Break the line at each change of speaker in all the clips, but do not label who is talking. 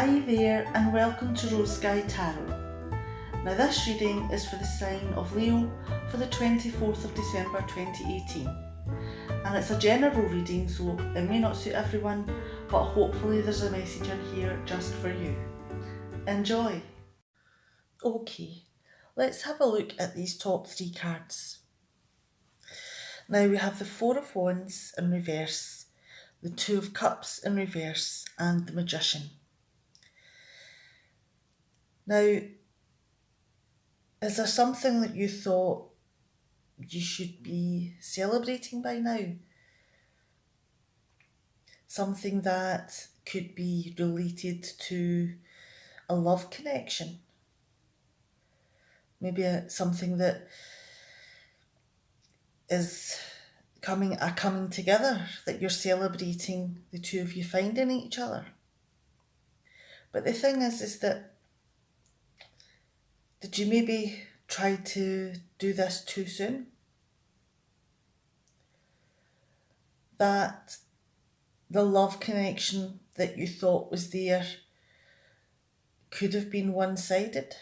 Hi there and welcome to Rose Sky Tarot. Now this reading is for the sign of Leo for the 24th of December 2018. And it's a general reading, so it may not suit everyone, but hopefully there's a message in here just for you. Enjoy! Okay, let's have a look at these top three cards. Now we have the Four of Wands in reverse, the Two of Cups in reverse, and the Magician. Now, is there something that you thought you should be celebrating by now? Something that could be related to a love connection? Maybe something that is coming together, that you're celebrating the two of you finding each other. But the thing is that did you maybe try to do this too soon? That the love connection that you thought was there could have been one-sided.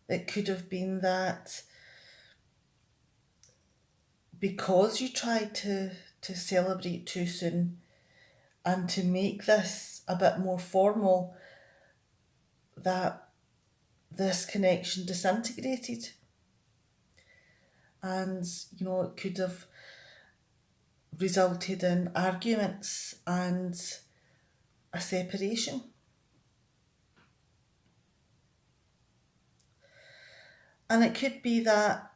It could have been that because you tried to celebrate too soon and to make this a bit more formal, that this connection disintegrated. And, it could have resulted in arguments and a separation. And it could be that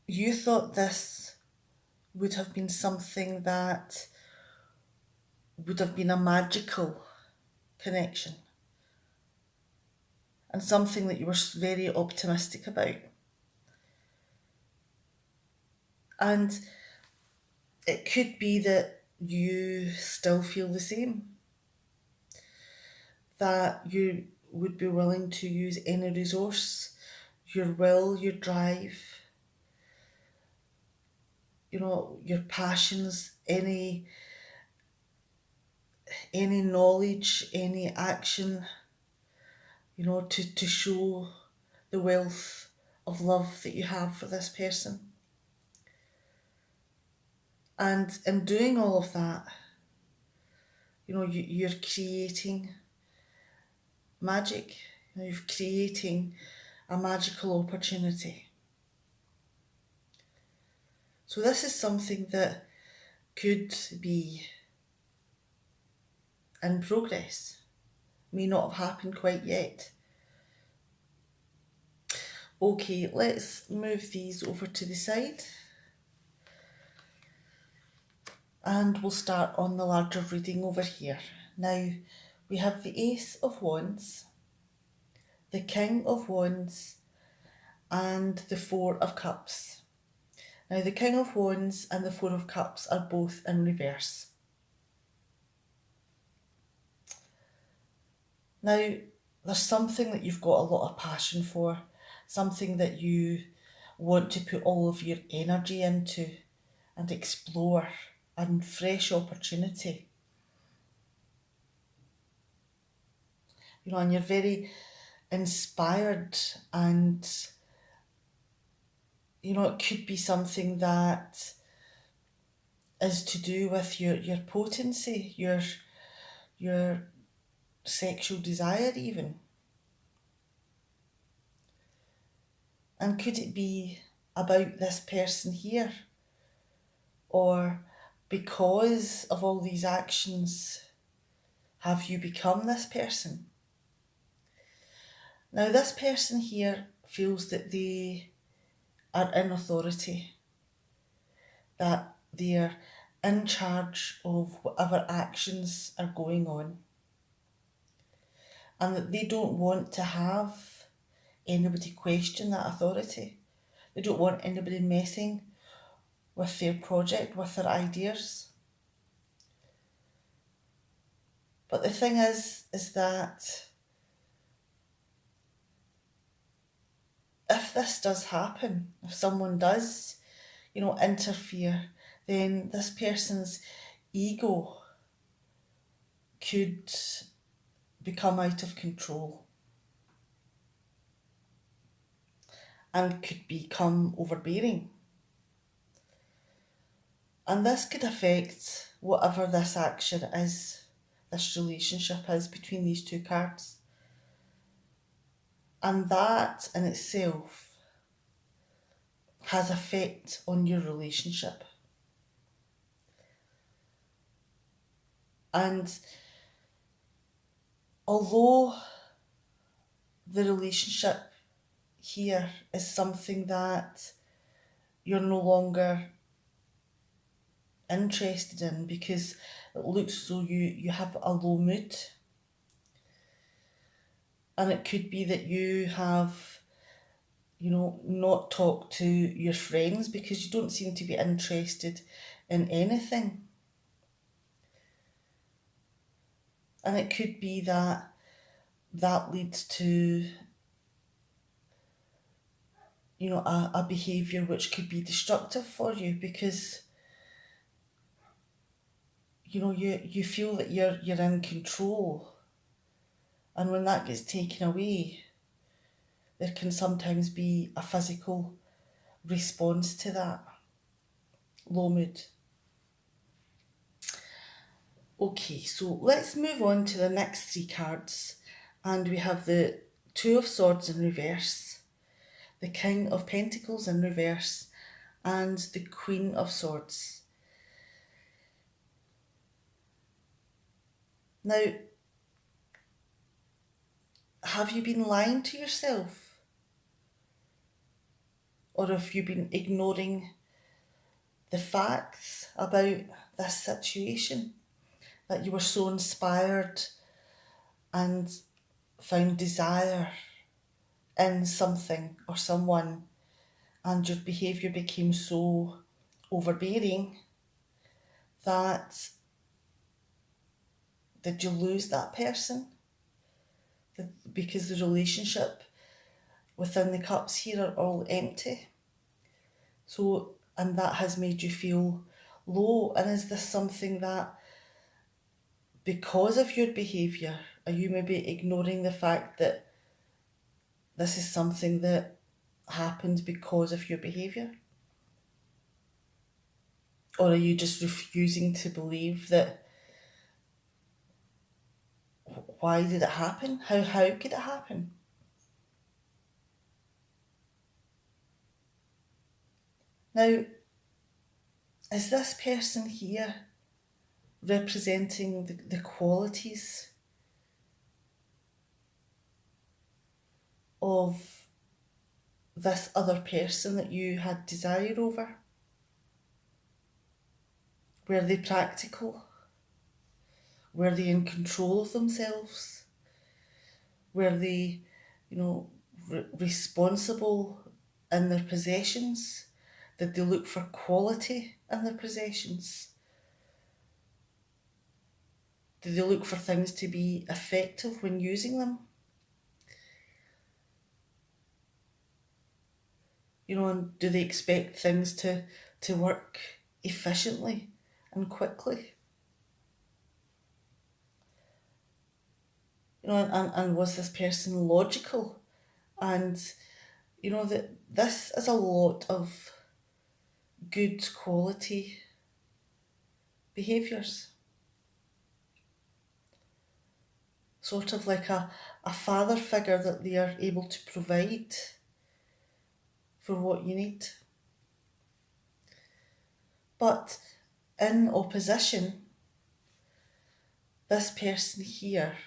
you thought this would have been something that would have been a magical connection and something that you were very optimistic about. And it could be that you still feel the same, that you would be willing to use any resource, your will, your drive, your passions, any knowledge, any action, to show the wealth of love that you have for this person. And in doing all of that, you're creating magic. You're creating a magical opportunity. So this is something that could be in progress, may not have happened quite yet. Okay, let's move these over to the side. And we'll start on the larger reading over here. Now, we have the Ace of Wands, the King of Wands, and the Four of Cups. Now, the King of Wands and the Four of Cups are both in reverse. Now, there's something that you've got a lot of passion for, something that you want to put all of your energy into and explore, a fresh opportunity. And you're very inspired, and it could be something that is to do with your potency, your sexual desire even. And could it be about this person here? Or because of all these actions, have you become this person? Now, this person here feels that they are in authority, that they're in charge of whatever actions are going on, and that they don't want to have anybody question that authority. They don't want anybody messing with their project, with their ideas. But the thing is that if this does happen, if someone does, interfere, then this person's ego could become out of control and could become overbearing. And this could affect whatever this action is, this relationship is between these two cards. And that in itself has effect on your relationship. And although the relationship here is something that you're no longer interested in because it looks as though you have a low mood, and it could be that you have not talked to your friends because you don't seem to be interested in anything. And it could be that leads to a behaviour which could be destructive for you because you feel that you're in control, and when that gets taken away, there can sometimes be a physical response to that low mood. Okay, so let's move on to the next three cards, and we have the Two of Swords in reverse, the King of Pentacles in reverse, and the Queen of Swords. Now, have you been lying to yourself? Or have you been ignoring the facts about this situation? That you were so inspired and found desire in something or someone, and your behaviour became so overbearing that did you lose that person? Because the relationship within the cups here are all empty. So, and that has made you feel low. And is this something that, because of your behaviour, are you maybe ignoring the fact that this is something that happened because of your behaviour? Or are you just refusing to believe that, why did it happen? How could it happen? Now, is this person here representing the qualities of this other person that you had desire over? Were they practical? Were they in control of themselves? Were they, responsible in their possessions? Did they look for quality in their possessions? Did they look for things to be effective when using them? And do they expect things to work efficiently and quickly? And was this person logical? And, that this is a lot of good quality behaviours. Sort of like a father figure that they are able to provide for what you need. But in opposition, this person here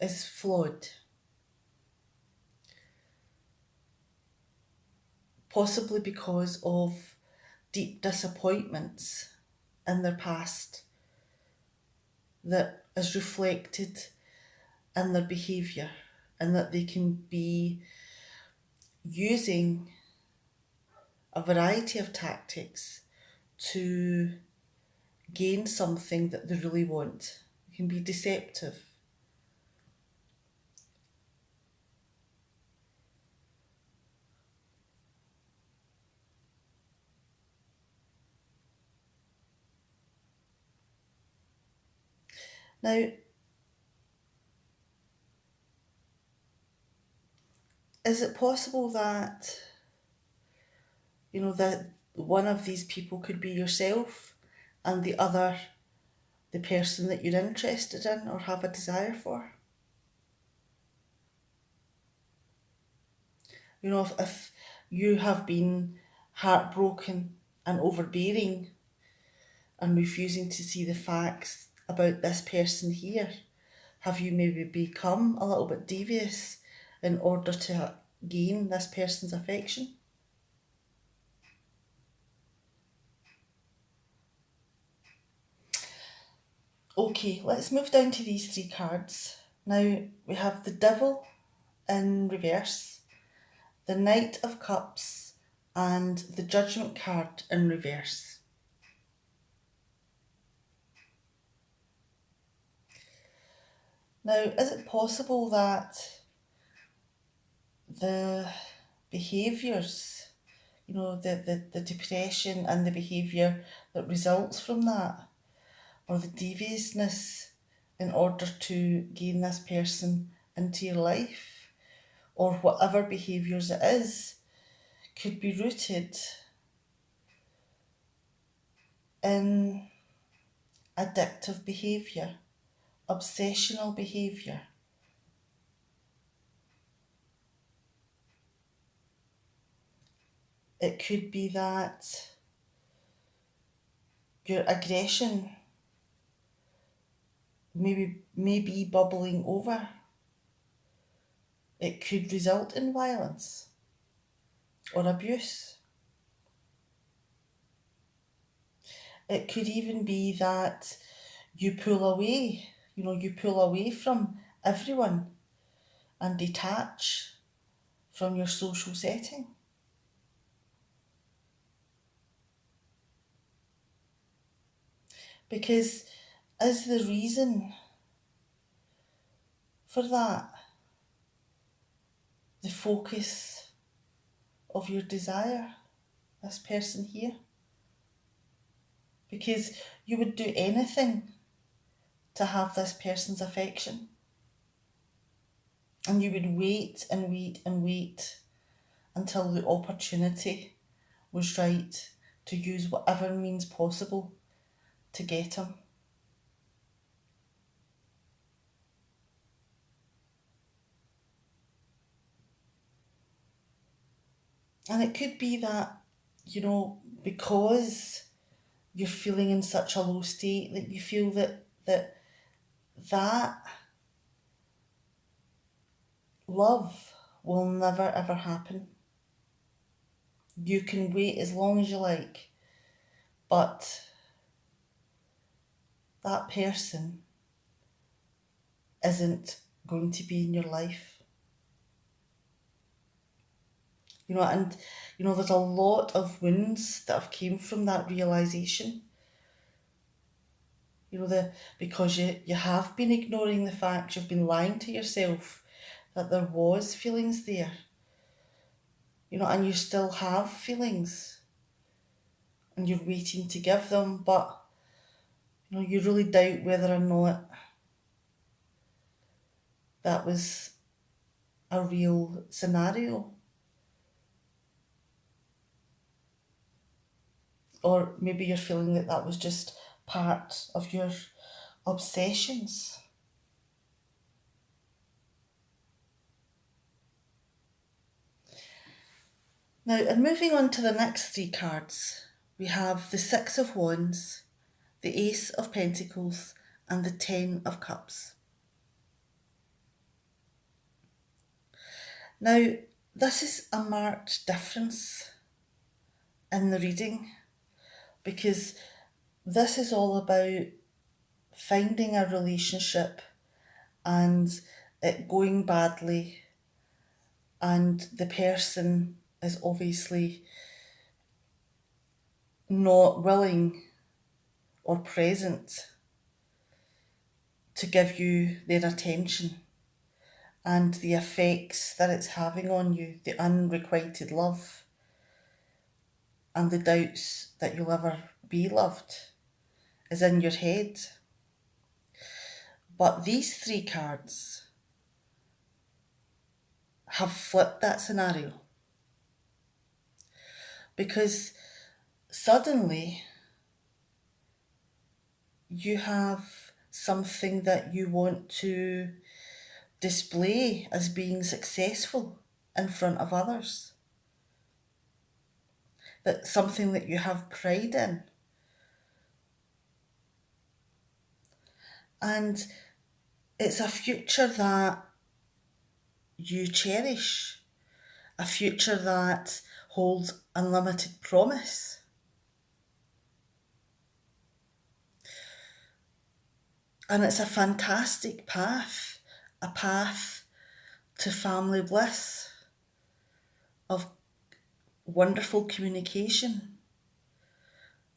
is flawed. Possibly because of deep disappointments in their past that is reflected in their behaviour, and that they can be using a variety of tactics to gain something that they really want. It can be deceptive. Now, is it possible that, that one of these people could be yourself and the other the person that you're interested in or have a desire for? If you have been heartbroken and overbearing and refusing to see the facts about this person here, have you maybe become a little bit devious in order to gain this person's affection? Okay, let's move down to these three cards. Now we have the Devil in reverse, the Knight of Cups, and the Judgment card in reverse. Now, is it possible that the behaviours, the depression and the behaviour that results from that, or the deviousness in order to gain this person into your life, or whatever behaviours it is, could be rooted in addictive behaviour, obsessional behaviour. It could be that your aggression may be bubbling over. It could result in violence or abuse. It could even be that you pull away, from everyone and detach from your social setting. Because is the reason for that the focus of your desire, this person here? Because you would do anything to have this person's affection. And you would wait and wait and wait until the opportunity was right to use whatever means possible to get him. And it could be that, because you're feeling in such a low state, that you feel that love will never ever happen. You can wait as long as you like, but that person isn't going to be in your life. There's a lot of wounds that have came from that realization. Because you have been ignoring the fact, you've been lying to yourself that there was feelings there. And you still have feelings. And you're waiting to give them, but you really doubt whether or not that was a real scenario. Or maybe you're feeling that was just part of your obsessions. Now, and moving on to the next three cards, we have the Six of Wands, the Ace of Pentacles, and the Ten of Cups. Now, this is a marked difference in the reading, because this is all about finding a relationship and it going badly, and the person is obviously not willing or present to give you their attention, and the effects that it's having on you, the unrequited love and the doubts that you'll ever be loved, is in your head. But these three cards have flipped that scenario, because suddenly you have something that you want to display as being successful in front of others. That's something that you have pride in. And it's a future that you cherish, a future that holds unlimited promise. And it's a fantastic path, a path to family bliss, of wonderful communication,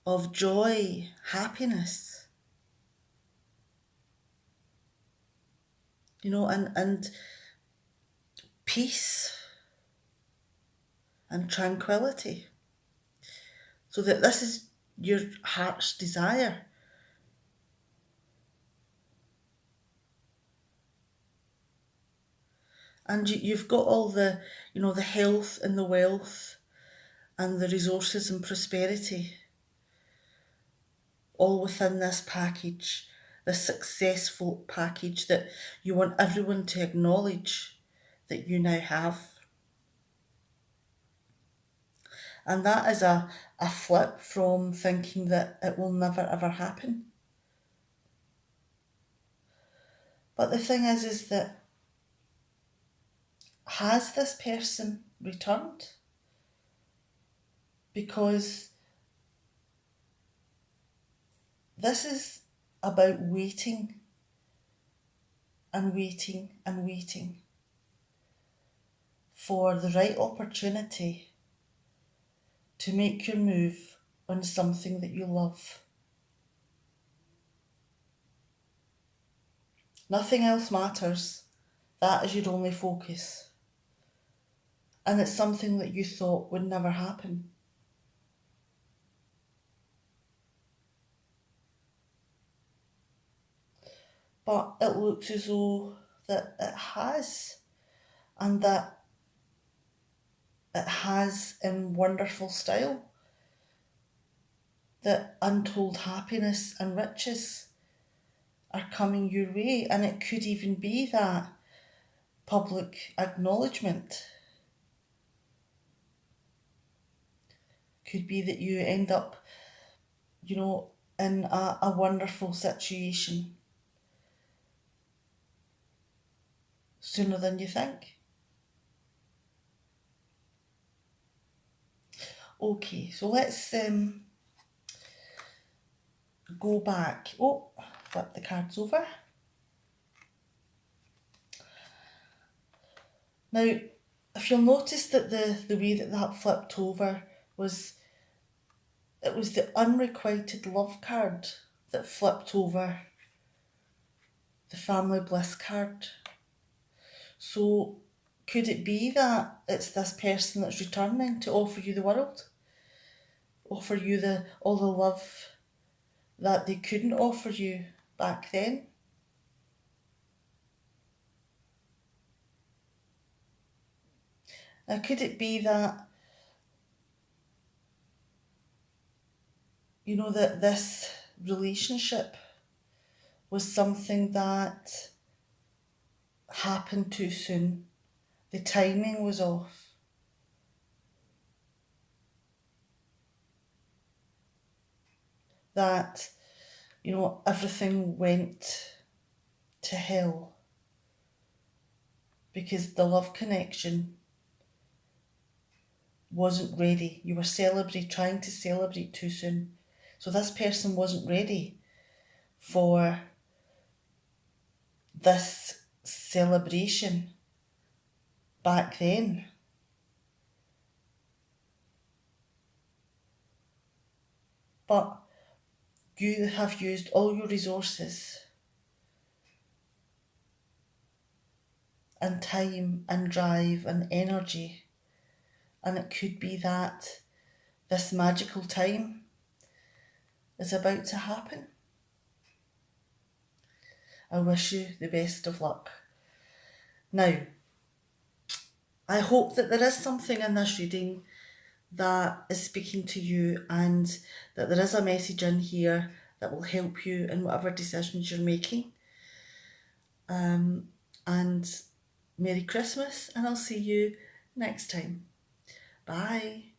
of joy, happiness. And peace and tranquility. So that this is your heart's desire. And you've got all the health and the wealth and the resources and prosperity all within this package, this successful package that you want everyone to acknowledge that you now have. And that is a flip from thinking that it will never ever happen. But the thing is that, has this person returned? Because this is about waiting and waiting and waiting for the right opportunity to make your move on something that you love. Nothing else matters. That is your only focus. And it's something that you thought would never happen. But it looks as though that it has, and that it has in wonderful style. That untold happiness and riches are coming your way, and it could even be that public acknowledgement. Could be that you end up, in a wonderful situation sooner than you think. Okay, so let's go back. Oh, flip the cards over. Now, if you'll notice that the way that flipped over was, it was the unrequited love card that flipped over the family bliss card. So could it be that it's this person that's returning to offer you the world? Offer you all the love that they couldn't offer you back then? Now, could it be that, that this relationship was something that happened too soon? The timing was off. That, everything went to hell because the love connection wasn't ready. You were trying to celebrate too soon. So this person wasn't ready for this celebration back then. But you have used all your resources and time and drive and energy, and it could be that this magical time is about to happen. I wish you the best of luck. Now, I hope that there is something in this reading that is speaking to you, and that there is a message in here that will help you in whatever decisions you're making. And Merry Christmas, and I'll see you next time. Bye.